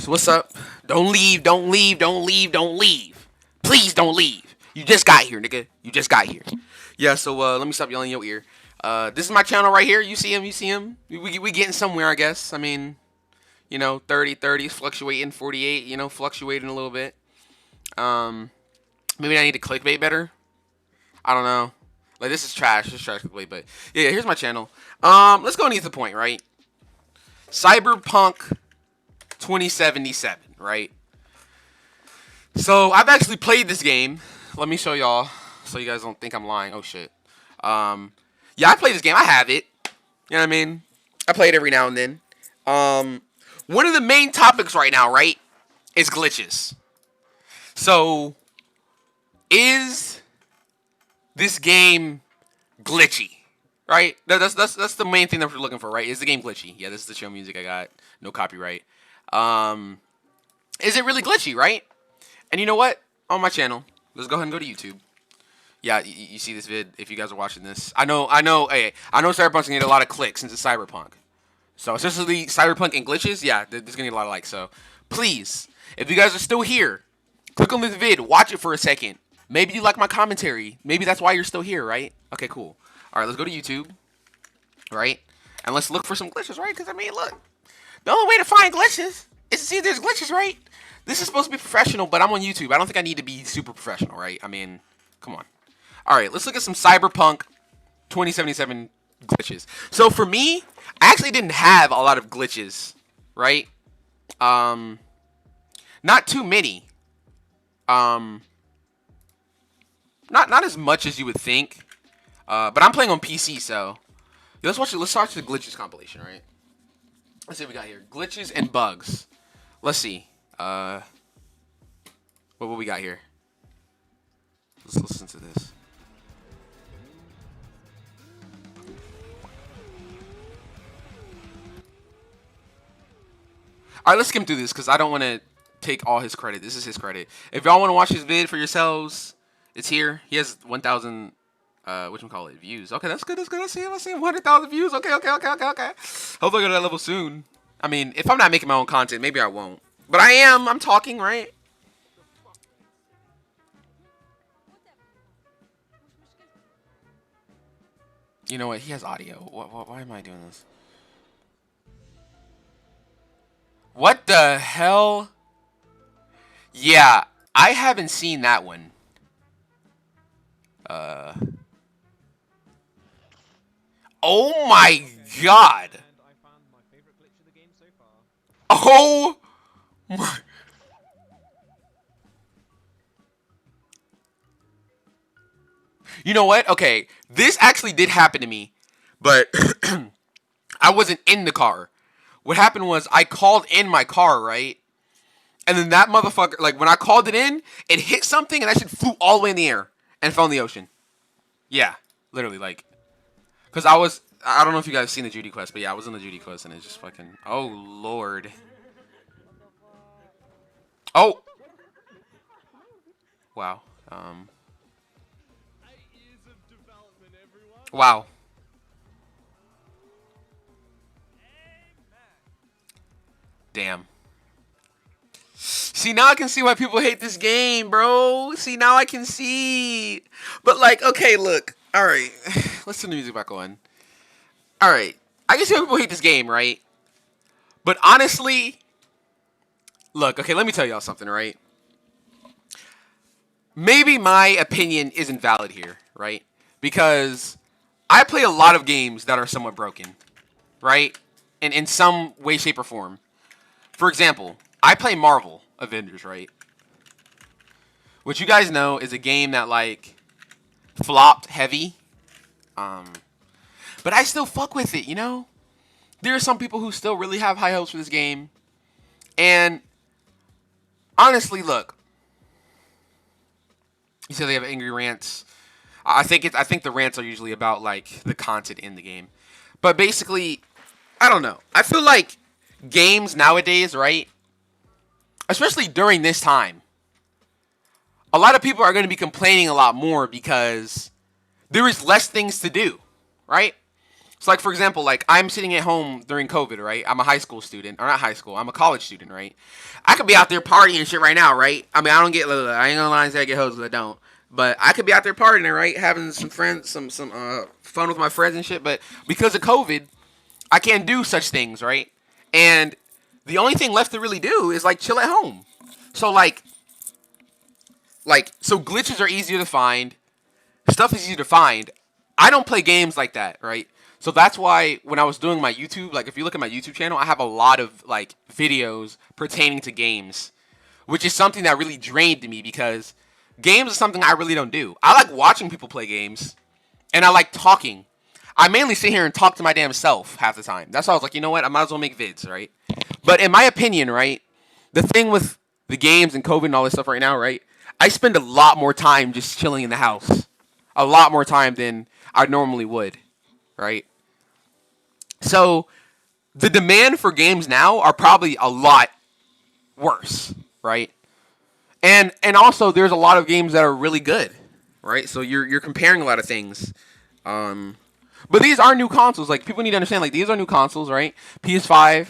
What's up? Don't leave, don't leave, don't leave, don't leave. Please don't leave. You just got here, nigga. You just got here. Yeah, so let me stop yelling in your ear. This is my channel right here. You see him, you see him. We getting somewhere, I guess. I mean, 30, 30, fluctuating, 48, fluctuating a little bit. Maybe I need to clickbait better. I don't know. Like, this is trash. This is trash clickbait, but yeah, here's my channel. Let's go and get to the point, right? Cyberpunk 2077, right? So I've actually played this game. Let me show y'all so you guys don't think I'm lying. Oh shit. Yeah, I played this game. I have it. You know what I mean? I play it every now and then. One of the main topics right now, right, is glitches. So is this game glitchy? Right? That's the main thing that we're looking for, right? Is the game glitchy? Yeah, this is the show music I got. No copyright. Is it really glitchy, right? And you know what? On my channel, let's go ahead and go to YouTube. Yeah, you see this vid if you guys are watching this. I know, hey, I know Cyberpunk's gonna get a lot of clicks since it's Cyberpunk. So, especially Cyberpunk and glitches, yeah, there's gonna get a lot of likes. So, please, if you guys are still here, click on this vid, watch it for a second. Maybe you like my commentary. Maybe that's why you're still here, right? Okay, cool. All right, let's go to YouTube, right? And let's look for some glitches, right? Because, I mean, look, the only way to find glitches is to see if there's glitches, right? This is supposed to be professional, but I'm on YouTube. I don't think I need to be super professional, right? I mean, come on. All right, let's look at some Cyberpunk 2077 glitches. So for me, I actually didn't have a lot of glitches, right? Not too many. Not as much as you would think. But I'm playing on PC, so let's watch the glitches compilation, right? Let's see what we got here. Glitches and bugs. Let's see. What we got here? Let's listen to this. All right, let's skim through this because I don't want to take all his credit. This is his credit. If y'all want to watch his vid for yourselves, it's here. He has 1,000, whatchamacallit, views. Okay, that's good. That's good. I see him. 100,000 views. Okay. Hopefully I go to that level soon. I mean, if I'm not making my own content, maybe I won't. But I am. I'm talking, right? You know what? He has audio. Why am I doing this? What the hell? Yeah, I haven't seen that one. Oh my god. Oh my. You know what? Okay, this actually did happen to me, but I wasn't in the car. What happened was I called in my car, right? And then that motherfucker, like when I called it in, it hit something and that shit flew all the way in the air and fell in the ocean. Yeah, literally, like, because I don't know if you guys have seen the Judy quest, but yeah, I was in the Judy quest and it's just fucking, oh lord. Oh. Wow. Wow. Damn. See, now I can see why people hate this game, bro. See, now I can see. But, like, okay, look. All right. Let's turn the music back on. All right. I can see why people hate this game, right? But honestly, look, okay, let me tell y'all something, right? Maybe my opinion isn't valid here, right? Because I play a lot of games that are somewhat broken, right? In some way, shape, or form. For example, I play Marvel Avengers, right? Which you guys know is a game that, like, flopped heavy. But I still fuck with it, you know? There are some people who still really have high hopes for this game. And honestly, look. You said they have angry rants. I think the rants are usually about, like, the content in the game. But basically, I don't know. I feel like games nowadays, right? Especially during this time, a lot of people are going to be complaining a lot more because there is less things to do, right? So, like, for example, like, I'm sitting at home during COVID, right? I'm a high school student. Or not high school. I'm a college student, right? I could be out there partying and shit right now, right? I mean, I don't get... I ain't gonna lie and say I get hoes because I don't. But I could be out there partying, right? Having some friends, some fun with my friends and shit. But because of COVID, I can't do such things, right? And the only thing left to really do is, like, chill at home. So, so glitches are easier to find. Stuff is easier to find. I don't play games like that, right? So that's why when I was doing my YouTube, like if you look at my YouTube channel, I have a lot of like videos pertaining to games, which is something that really drained me because games is something I really don't do. I like watching people play games, and I like talking. I mainly sit here and talk to my damn self half the time. That's why I was like, you know what? I might as well make vids, right? But in my opinion, right, the thing with the games and COVID and all this stuff right now, right, I spend a lot more time just chilling in the house. A lot more time than I normally would, right? So the demand for games now are probably a lot worse, right? And also there's a lot of games that are really good, right? So you're comparing a lot of things. But these are new consoles. Like people need to understand, like these are new consoles, right? PS5,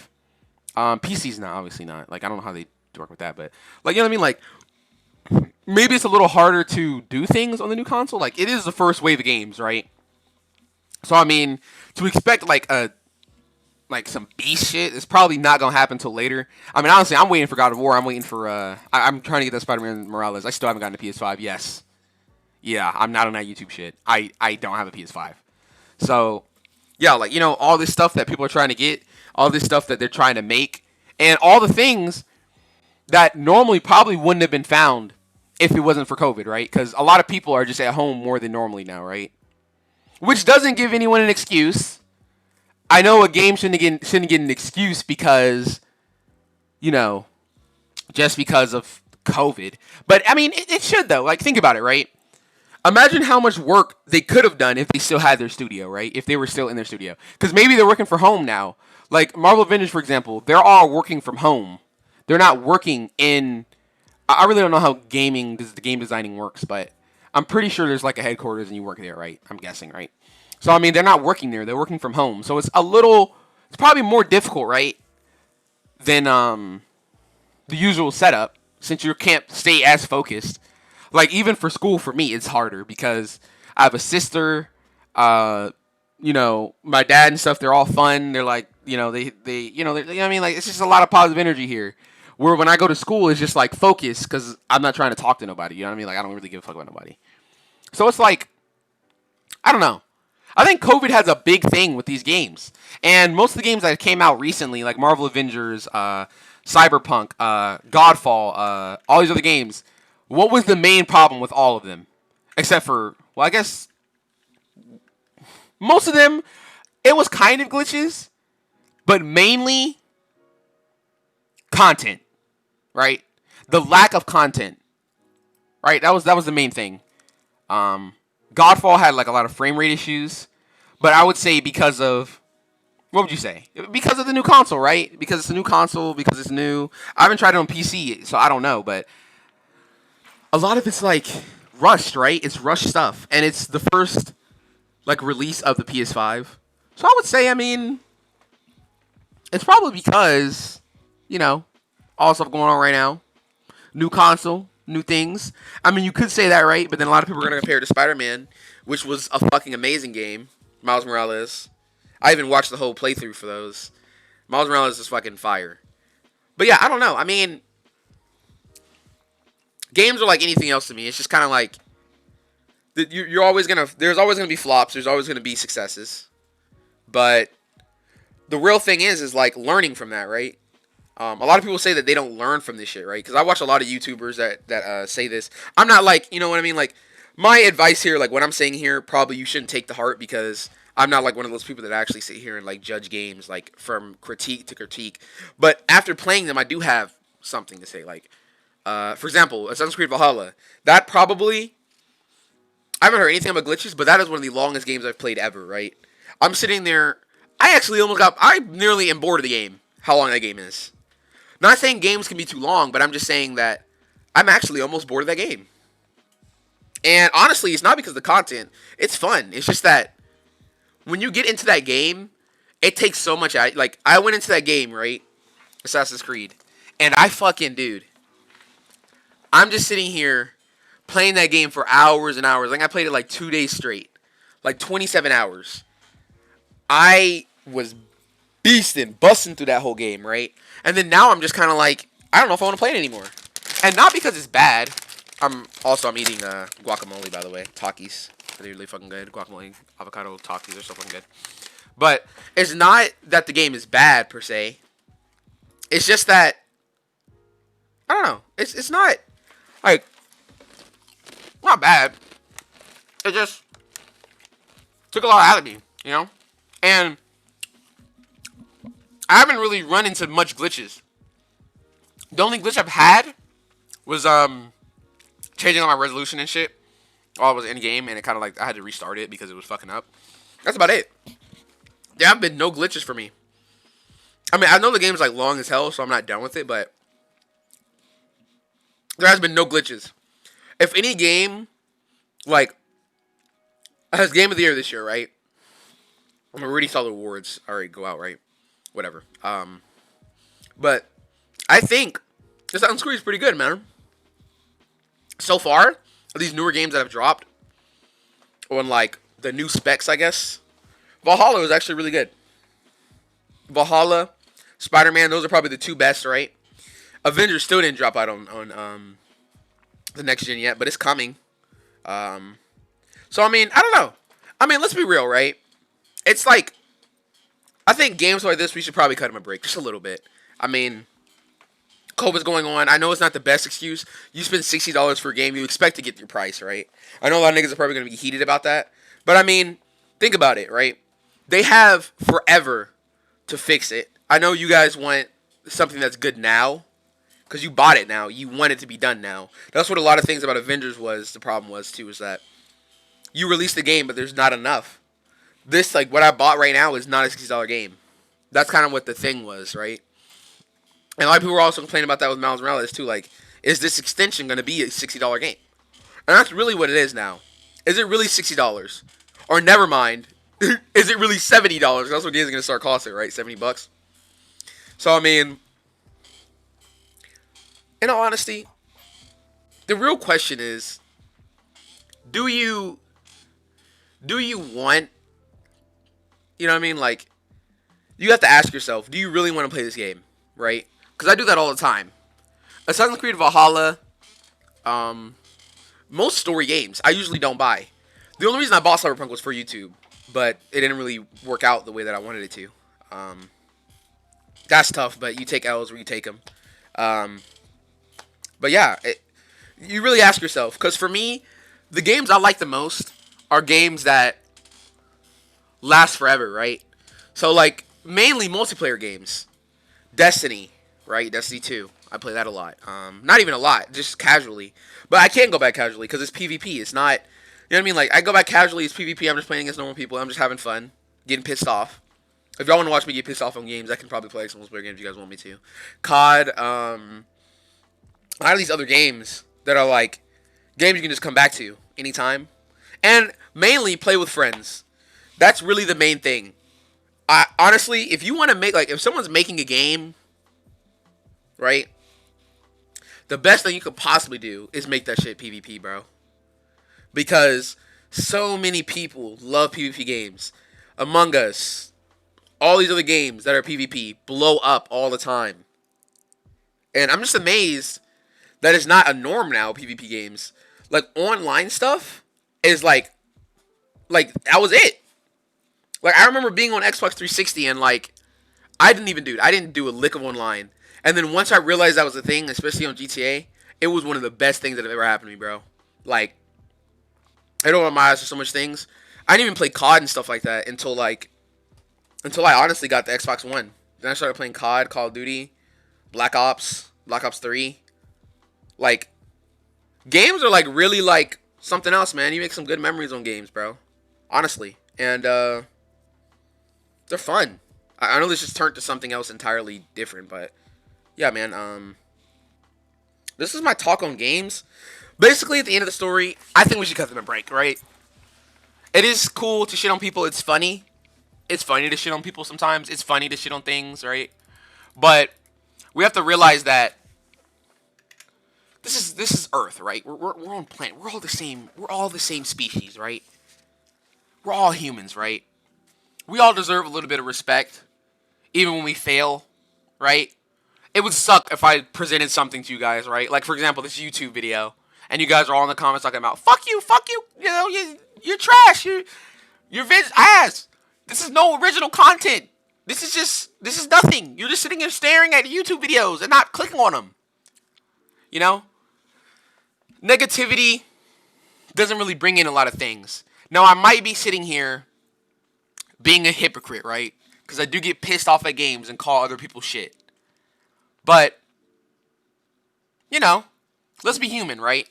PC's not obviously not. Like I don't know how they work with that, but like you know what I mean. Like maybe it's a little harder to do things on the new console. Like it is the first wave of games, right? So I mean, to expect like some beast shit is probably not gonna happen until later. I mean, honestly, I'm waiting for God of War. I'm waiting for I'm trying to get that Spider-Man Morales. I still haven't gotten a PS5. Yes, yeah, I'm not on that YouTube shit. I don't have a PS5. So yeah, like you know, all this stuff that people are trying to get, all this stuff that they're trying to make, and all the things that normally probably wouldn't have been found if it wasn't for COVID, right? Because a lot of people are just at home more than normally now, right? Which doesn't give anyone an excuse. I know a game shouldn't get an excuse because, you know, just because of COVID. But I mean, it should though. Like, think about it, right? Imagine how much work they could have done if they still had their studio, right? If they were still in their studio, because maybe they're working from home now. Like Marvel Avengers, for example, they're all working from home. They're not working in. I really don't know how the game designing works, but I'm pretty sure there's like a headquarters and you work there, right? I'm guessing, right? So I mean, they're not working there; they're working from home. So it's it's probably more difficult, right, than the usual setup since you can't stay as focused. Like even for school, for me, it's harder because I have a sister. Uh, you know, my dad and stuff. They're all fun. They're like, you know, you know, I mean, like it's just a lot of positive energy here. Where when I go to school, it's just like focus because I'm not trying to talk to nobody. You know what I mean? Like I don't really give a fuck about nobody. So it's like I don't know. I think COVID has a big thing with these games, and most of the games that came out recently, like Marvel Avengers, Cyberpunk, Godfall, all these other games. What was the main problem with all of them? Except for, well, I guess most of them, it was kind of glitches, but mainly content, right? The lack of content, right? That was the main thing. Godfall had like a lot of frame rate issues, but I would say because of what would you say? Because of the new console, right? Because it's a new console, because it's new. I haven't tried it on PC, so I don't know, but a lot of it's like rushed, right? It's rushed stuff, and it's the first like release of the PS5. So I would say, I mean, it's probably because you know all the stuff going on right now. New console, new things. I mean, you could say that, right? But then a lot of people are going to compare it to Spider-Man, which was a fucking amazing game. Miles Morales. I even watched the whole playthrough for those. Miles Morales is fucking fire. But yeah, I don't know. I mean, games are like anything else to me. It's just kind of like you're always gonna. There's always gonna be flops. There's always gonna be successes. But the real thing is like learning from that, right? A lot of people say that they don't learn from this shit, right? Because I watch a lot of YouTubers that say this. I'm not like, you know what I mean? Like, my advice here, like what I'm saying here, probably you shouldn't take to heart because I'm not like one of those people that actually sit here and like judge games like from critique to critique. But after playing them, I do have something to say. Like, for example, Assassin's Creed Valhalla. That probably, I haven't heard anything about glitches, but that is one of the longest games I've played ever, right? I'm sitting there, I nearly am bored of the game, how long that game is. Not saying games can be too long, but I'm just saying that I'm actually almost bored of that game. And honestly, it's not because of the content. It's fun. It's just that when you get into that game, it takes so much. Like I went into that game, right, Assassin's Creed, and I fucking dude, I'm just sitting here playing that game for hours and hours. Like I played it like 2 days straight, like 27 hours. I was beasting, busting through that whole game, right? And then now I'm just kind of like, I don't know if I want to play it anymore. And not because it's bad. I'm eating guacamole, by the way. Takis. They're really fucking good. Guacamole, avocado Takis are so fucking good. But it's not that the game is bad per se. It's just that I don't know. It's not like not bad. It just took a lot out of me, you know? And I haven't really run into much glitches. The only glitch I've had was changing all my resolution and shit while I was in game, and it kind of like I had to restart it because it was fucking up. That's about it. There have been no glitches for me. I mean, I know the game's like long as hell, so I'm not done with it, but there has been no glitches. If any game like has Game of the Year this year, right? I already saw the awards already go out, right? Whatever. But I think Assassin's Creed is pretty good, man. So far, these newer games that have dropped on like the new specs, I guess, Valhalla is actually really good. Valhalla, Spider-Man, those are probably the two best, right? Avengers still didn't drop out on the next gen yet, but it's coming. So I mean, I don't know. I mean, let's be real, right? It's like, I think games like this, we should probably cut them a break just a little bit. I mean, COVID's going on. I know it's not the best excuse. You spend $60 for a game, you expect to get your price, right? I know a lot of niggas are probably going to be heated about that. But I mean, think about it, right? They have forever to fix it. I know you guys want something that's good now, because you bought it now. You want it to be done now. That's what a lot of things about Avengers was. The problem was, too, is that you release the game, but there's not enough. This, like, what I bought right now is not a $60 game. That's kind of what the thing was, right? And a lot of people were also complaining about that with Miles Morales, too. Like, is this extension going to be a $60 game? And that's really what it is now. Is it really $60? Or never mind, is it really $70? That's what games are going to start costing, right? $70. So, I mean, in all honesty, the real question is, do you want, you know what I mean? Like, you have to ask yourself, do you really want to play this game, right? Because I do that all the time. Assassin's Creed Valhalla, most story games, I usually don't buy. The only reason I bought Cyberpunk was for YouTube, but it didn't really work out the way that I wanted it to. That's tough, but you take L's where you take them. But yeah, you really ask yourself, because for me, the games I like the most are games that last forever, right? So, like, mainly multiplayer games. Destiny, right? Destiny 2. I play that a lot. Not even a lot, just casually. But I can't go back casually because it's PvP. It's not, you know what I mean? Like, I go back casually, it's PvP. I'm just playing against normal people. I'm just having fun, getting pissed off. If y'all want to watch me get pissed off on games, I can probably play some multiplayer games if you guys want me to. COD, a lot of these other games that are like games you can just come back to anytime. And mainly play with friends. That's really the main thing. Honestly, if you want to make, like, if someone's making a game, right, the best thing you could possibly do is make that shit PvP, bro. Because so many people love PvP games. Among Us, all these other games that are PvP blow up all the time. And I'm just amazed that it's not a norm now, PvP games. Like, online stuff is like that was it. Like, I remember being on Xbox 360 and, like, I didn't do a lick of online. And then once I realized that was a thing, especially on GTA, it was one of the best things that have ever happened to me, bro. Like, it opened my eyes to so much things. I didn't even play COD and stuff like that until I honestly got the Xbox One. Then I started playing COD, Call of Duty, Black Ops 3. Like, games are, like, really, like, something else, man. You make some good memories on games, bro. Honestly. And, they're fun. I know this just turned to something else entirely different, but yeah, man. This is my talk on games. Basically, at the end of the story, I think we should cut them a break, right? It is cool to shit on people. It's funny. It's funny to shit on people sometimes. It's funny to shit on things, right? But we have to realize that this is Earth, right? We're on planet. We're all the same. We're all the same species, right? We're all humans, right? We all deserve a little bit of respect, even when we fail, right? It would suck if I presented something to you guys, right? Like, for example, this YouTube video, and you guys are all in the comments talking about, fuck you, you know, you're trash, your vid's ass. This is no original content. This is nothing. You're just sitting here staring at YouTube videos and not clicking on them. You know? Negativity doesn't really bring in a lot of things. Now, I might be sitting here being a hypocrite, right? Because I do get pissed off at games and call other people shit. But, you know, let's be human, right?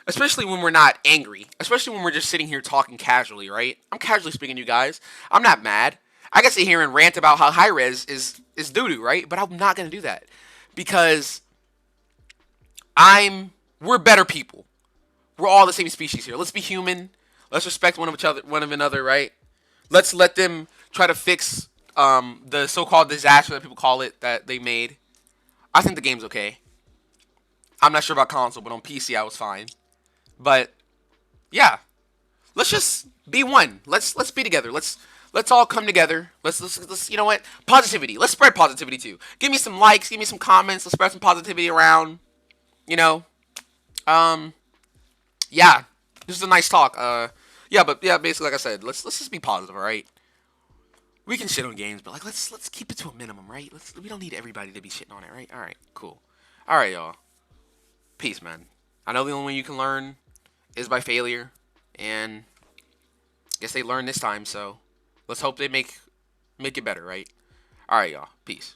Especially when we're not angry. Especially when we're just sitting here talking casually, right? I'm casually speaking to you guys. I'm not mad. I can sit here and rant about how high res is doo-doo, right? But I'm not going to do that. Because we're better people. We're all the same species here. Let's be human. Let's respect one of another, right? Let's let them try to fix the so-called disaster that people call it that they made. I think the game's okay. I'm not sure about console, but on PC I was fine. But yeah, let's just be one. Let's be together. Let's all come together. Let's you know what? Positivity. Let's spread positivity too. Give me some likes. Give me some comments. Let's spread some positivity around. You know, yeah, this is a nice talk. Yeah, but yeah, basically, like I said, let's just be positive, all right? We can shit on games, but like let's keep it to a minimum, right? We don't need everybody to be shitting on it, right? All right, cool. All right, y'all. Peace, man. I know the only way you can learn is by failure, and I guess they learned this time, so let's hope they make it better, right? All right, y'all. Peace.